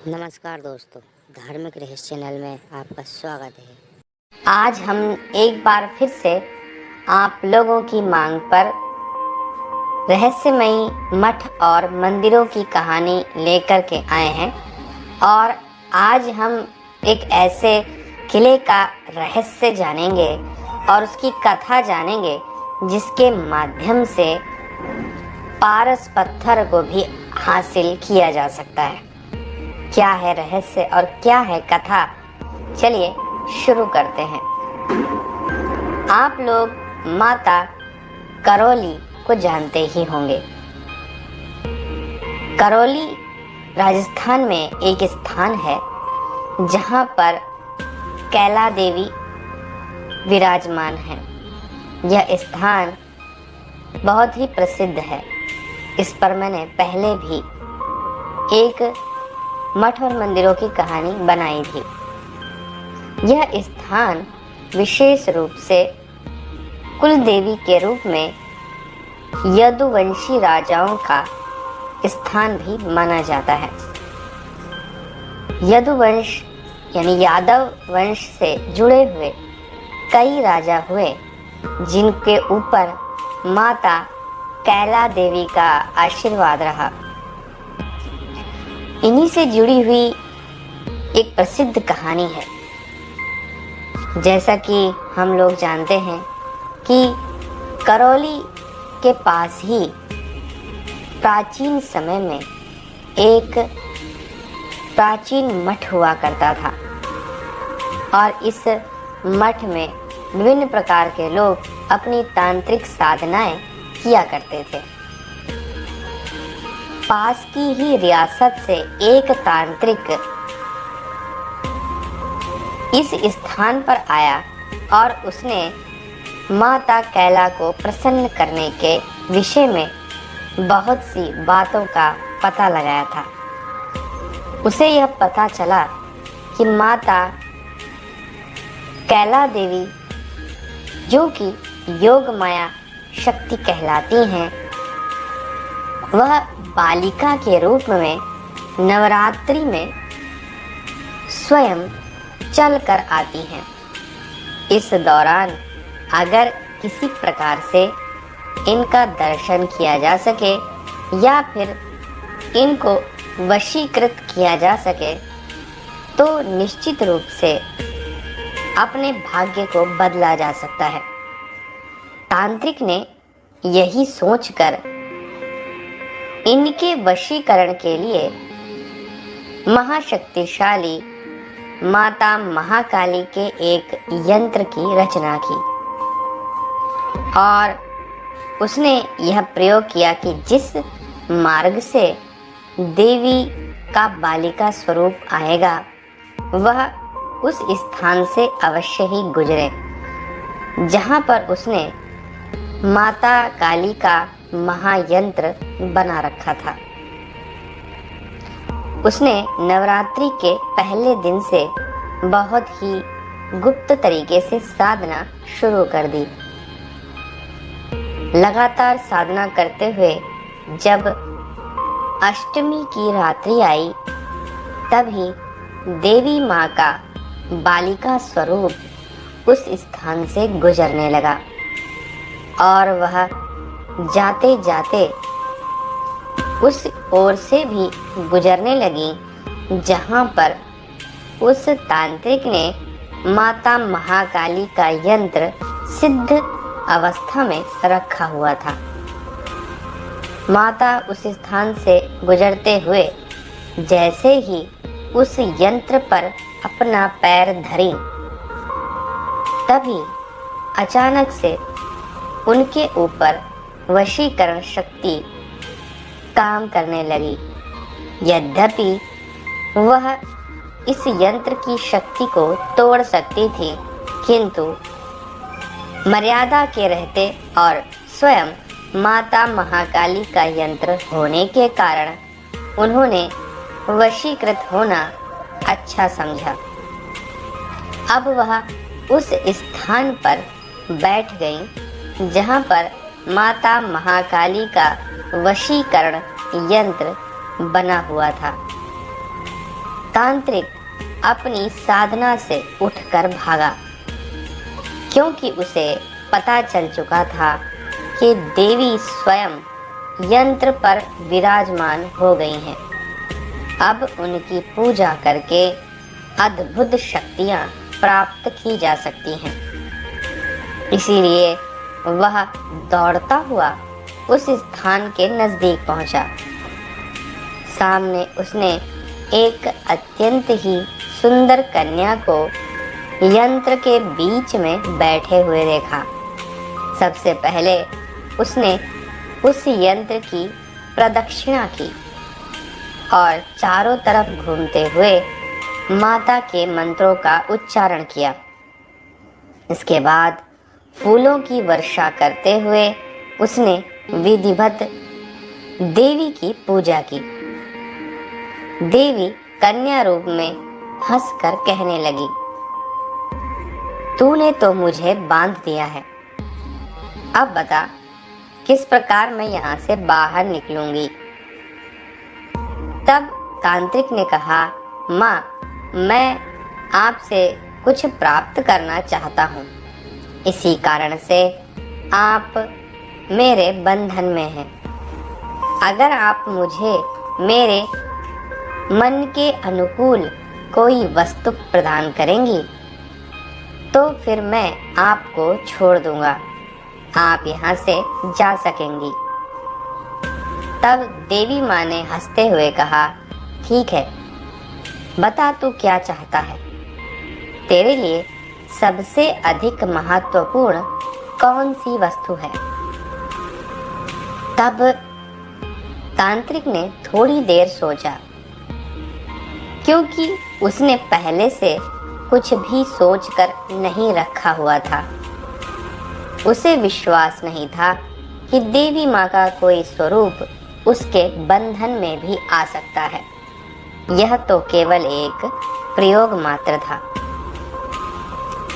नमस्कार दोस्तों, धार्मिक रहस्य चैनल में आपका स्वागत है। आज हम एक बार फिर से आप लोगों की मांग पर रहस्यमयी मठ और मंदिरों की कहानी लेकर के आए हैं और आज हम एक ऐसे किले का रहस्य जानेंगे और उसकी कथा जानेंगे जिसके माध्यम से पारस पत्थर को भी हासिल किया जा सकता है। क्या है रहस्य और क्या है कथा, चलिए शुरू करते हैं। आप लोग माता करौली को जानते ही होंगे। करौली राजस्थान में एक स्थान है जहां पर कैला देवी विराजमान है। यह स्थान बहुत ही प्रसिद्ध है। इस पर मैंने पहले भी एक मठ और मंदिरों की कहानी बनाई थी। यह स्थान विशेष रूप से कुल देवी के रूप में यदुवंशी राजाओं का स्थान भी माना जाता है। यदुवंश यानी यादव वंश से जुड़े हुए कई राजा हुए जिनके ऊपर माता कैला देवी का आशीर्वाद रहा। इन्हीं से जुड़ी हुई एक प्रसिद्ध कहानी है। जैसा कि हम लोग जानते हैं कि करौली के पास ही प्राचीन समय में एक प्राचीन मठ हुआ करता था और इस मठ में विभिन्न प्रकार के लोग अपनी तांत्रिक साधनाएं किया करते थे। पास की ही रियासत से एक तांत्रिक इस स्थान पर आया और उसने माता कैला को प्रसन्न करने के विषय में बहुत सी बातों का पता लगाया था। उसे यह पता चला कि माता कैला देवी जो कि योग माया शक्ति कहलाती हैं, वह बालिका के रूप में नवरात्रि में स्वयं चल कर आती हैं। इस दौरान अगर किसी प्रकार से इनका दर्शन किया जा सके या फिर इनको वशीकृत किया जा सके तो निश्चित रूप से अपने भाग्य को बदला जा सकता है। तांत्रिक ने यही सोचकर इनके वशीकरण के लिए महाशक्तिशाली माता महाकाली के एक यंत्र की रचना की और उसने यह प्रयोग किया कि जिस मार्ग से देवी का बालिका स्वरूप आएगा वह उस स्थान से अवश्य ही गुजरे जहां पर उसने माता काली का महायंत्र बना रखा था। उसने नवरात्रि के पहले दिन से बहुत ही गुप्त तरीके से साधना शुरू कर दी। लगातार साधना करते हुए जब अष्टमी की रात्रि आई तभी देवी माँ का बालिका स्वरूप उस स्थान से गुजरने लगा और वह जाते जाते उस ओर से भी गुजरने लगी जहां पर उस तांत्रिक ने माता महाकाली का यंत्र सिद्ध अवस्था में रखा हुआ था। माता उस स्थान से गुजरते हुए जैसे ही उस यंत्र पर अपना पैर धरी तभी अचानक से उनके ऊपर वशीकरण शक्ति काम करने लगी। यद्यपि वह इस यंत्र की शक्ति को तोड़ सकती थी किंतु मर्यादा के रहते और स्वयं माता महाकाली का यंत्र होने के कारण उन्होंने वशीकृत होना अच्छा समझा। अब वह उस स्थान पर बैठ गई जहां पर माता महाकाली का वशीकरण यंत्र बना हुआ था। तांत्रिक अपनी साधना से उठकर भागा, क्योंकि उसे पता चल चुका था कि देवी स्वयं यंत्र पर विराजमान हो गई हैं। अब उनकी पूजा करके अद्भुत शक्तियां प्राप्त की जा सकती हैं। इसीलिए वह दौड़ता हुआ उस स्थान के नजदीक पहुंचा। सामने उसने एक अत्यंत ही सुंदर कन्या को यंत्र के बीच में बैठे हुए देखा। सबसे पहले उसने उस यंत्र की प्रदक्षिणा की और चारों तरफ घूमते हुए माता के मंत्रों का उच्चारण किया। इसके बाद फूलों की वर्षा करते हुए उसने विधिवत देवी की पूजा की। देवी कन्या रूप में हंसकर कहने लगी, तूने तो मुझे बांध दिया है, अब बता किस प्रकार मैं यहाँ से बाहर निकलूंगी। तब तांत्रिक ने कहा, माँ, मैं आपसे कुछ प्राप्त करना चाहता हूँ, इसी कारण से आप मेरे बंधन में हैं। अगर आप मुझे मेरे मन के अनुकूल कोई वस्तु प्रदान करेंगी तो फिर मैं आपको छोड़ दूंगा, आप यहाँ से जा सकेंगी। तब देवी माँ ने हंसते हुए कहा, ठीक है, बता तू क्या चाहता है। तेरे लिए सबसे अधिक महत्वपूर्ण कौन सी वस्तु है। तब तांत्रिक ने थोड़ी देर सोचा, क्योंकि उसने पहले से कुछ भी सोचकर नहीं रखा हुआ था। उसे विश्वास नहीं था कि देवी माँ का कोई स्वरूप उसके बंधन में भी आ सकता है। यह तो केवल एक प्रयोग मात्र था।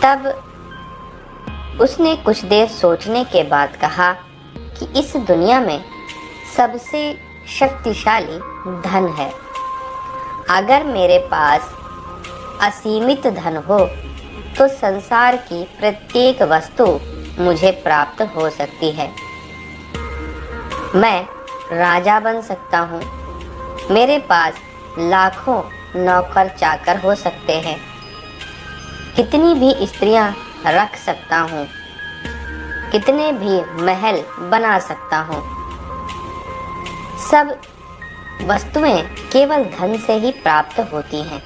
तब उसने कुछ देर सोचने के बाद कहा कि इस दुनिया में सबसे शक्तिशाली धन है। अगर मेरे पास असीमित धन हो तो संसार की प्रत्येक वस्तु मुझे प्राप्त हो सकती है। मैं राजा बन सकता हूँ, मेरे पास लाखों नौकर चाकर हो सकते हैं, कितनी भी स्त्रियां रख सकता हूँ, कितने भी महल बना सकता हूँ। सब वस्तुएं केवल धन से ही प्राप्त होती हैं।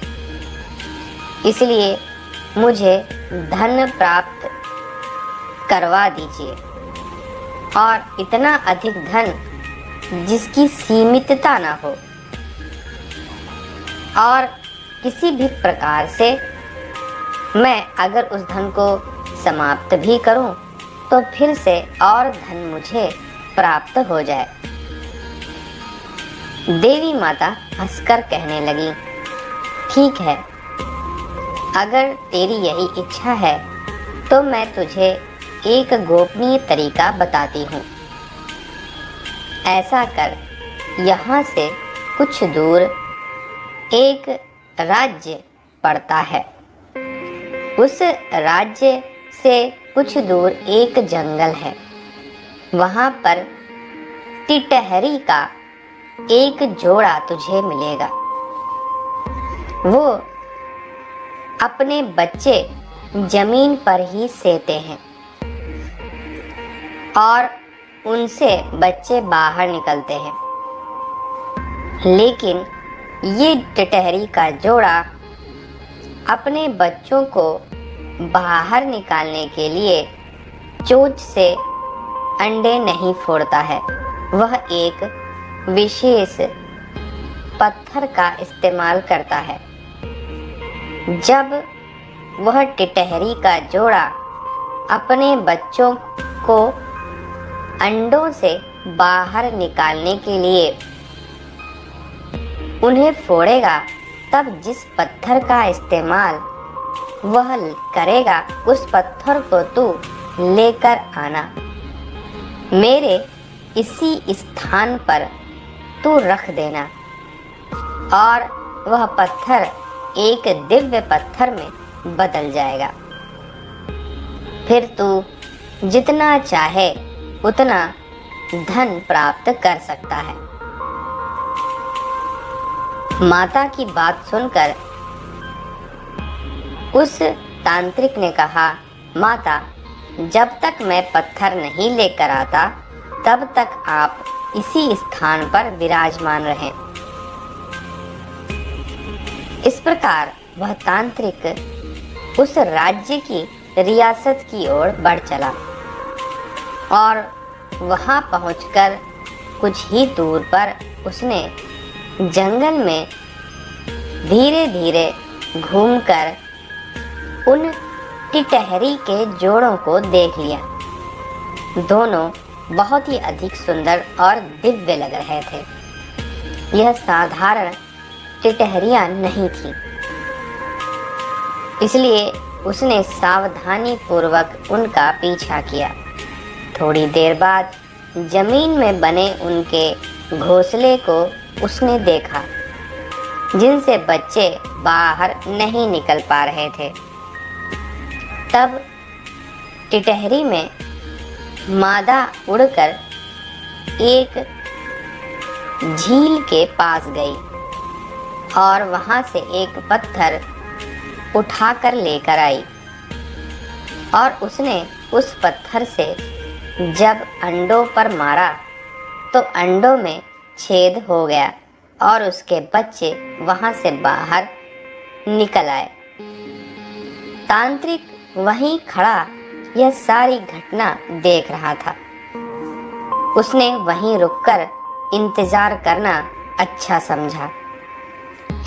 इसलिए मुझे धन प्राप्त करवा दीजिए, और इतना अधिक धन जिसकी सीमितता ना हो, और किसी भी प्रकार से मैं अगर उस धन को समाप्त भी करूं तो फिर से और धन मुझे प्राप्त हो जाए। देवी माता हंसकर कहने लगी, ठीक है, अगर तेरी यही इच्छा है तो मैं तुझे एक गोपनीय तरीका बताती हूँ। ऐसा कर, यहाँ से कुछ दूर एक राज्य पड़ता है। उस राज्य से कुछ दूर एक जंगल है। वहाँ पर टिटहरी का एक जोड़ा तुझे मिलेगा। वो अपने बच्चे जमीन पर ही सेते हैं और उनसे बच्चे बाहर निकलते हैं। लेकिन ये टिटहरी का जोड़ा अपने बच्चों को बाहर निकालने के लिए चोंच से अंडे नहीं फोड़ता है। वह एक विशेष पत्थर का इस्तेमाल करता है। जब वह टिटहरी का जोड़ा अपने बच्चों को अंडों से बाहर निकालने के लिए उन्हें फोड़ेगा, तब जिस पत्थर का इस्तेमाल वह करेगा उस पत्थर को तू लेकर आना। मेरे इसी स्थान पर तू रख देना और वह पत्थर एक दिव्य पत्थर में बदल जाएगा। फिर तू जितना चाहे उतना धन प्राप्त कर सकता है। माता की बात सुनकर उस तांत्रिक ने कहा, माता, जब तक मैं पत्थर नहीं लेकर आता तब तक आप इसी स्थान पर विराजमान रहें। इस प्रकार वह तांत्रिक उस राज्य की रियासत की ओर बढ़ चला और वहां पहुंचकर कुछ ही दूर पर उसने जंगल में धीरे धीरे घूमकर उन टिटहरी के जोड़ों को देख लिया। दोनों बहुत ही अधिक सुंदर और दिव्य लग रहे थे। यह साधारण टिटहरियां नहीं थी, इसलिए उसने सावधानी पूर्वक उनका पीछा किया। थोड़ी देर बाद जमीन में बने उनके घोंसले को उसने देखा, जिनसे बच्चे बाहर नहीं निकल पा रहे थे। तब टिटहरी में मादा उड़कर एक झील के पास गई और वहां से एक पत्थर उठाकर लेकर आई और उसने उस पत्थर से जब अंडों पर मारा तो अंडों में छेद हो गया और उसके बच्चे वहां से बाहर निकल आए। तांत्रिक वहीं खड़ा यह सारी घटना देख रहा था। उसने वहीं रुककर इंतजार करना अच्छा समझा।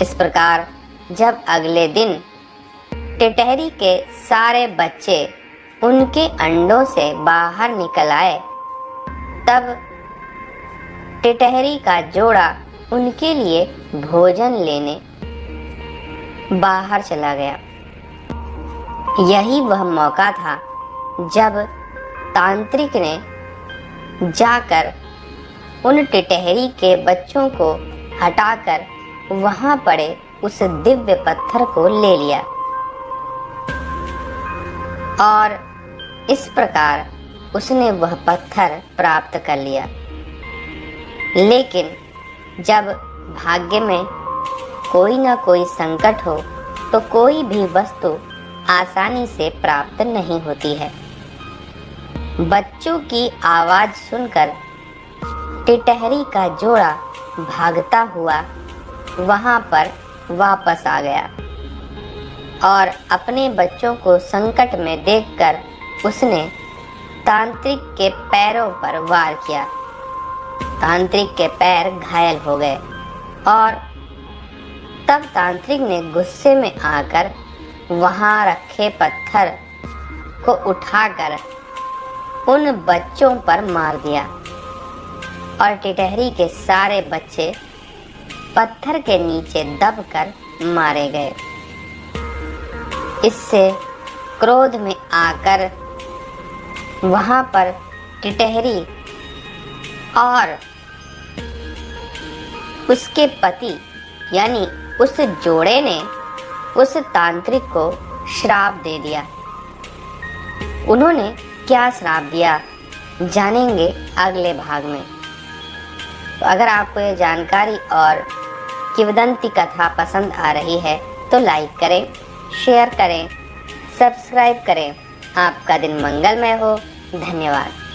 इस प्रकार जब अगले दिन टिटहरी के सारे बच्चे उनके अंडों से बाहर निकल आए, तब टिटहरी का जोड़ा उनके लिए भोजन लेने बाहर चला गया। यही वह मौका था जब तांत्रिक ने जाकर उन टिटहरी के बच्चों को हटाकर वहां पड़े उस दिव्य पत्थर को ले लिया और इस प्रकार उसने वह पत्थर प्राप्त कर लिया। लेकिन जब भाग्य में कोई ना कोई संकट हो तो कोई भी वस्तु आसानी से प्राप्त नहीं होती है। बच्चों की आवाज सुनकर टिटहरी का जोड़ा भागता हुआ वहां पर वापस आ गया और अपने बच्चों को संकट में देखकर उसने तांत्रिक के पैरों पर वार किया। तांत्रिक के पैर घायल हो गए और तब तांत्रिक ने गुस्से में आकर वहां रखे पत्थर को उठाकर उन बच्चों पर मार दिया और टिटहरी के सारे बच्चे पत्थर के नीचे दबकर मारे गए। इससे क्रोध में आकर वहां पर टिटहरी और उसके पति यानी उस जोड़े ने उस तांत्रिक को श्राप दे दिया। उन्होंने क्या श्राप दिया जानेंगे अगले भाग में। तो अगर आपको ये जानकारी और किंवदंती कथा पसंद आ रही है तो लाइक करें, शेयर करें, सब्सक्राइब करें। आपका दिन मंगलमय हो। धन्यवाद।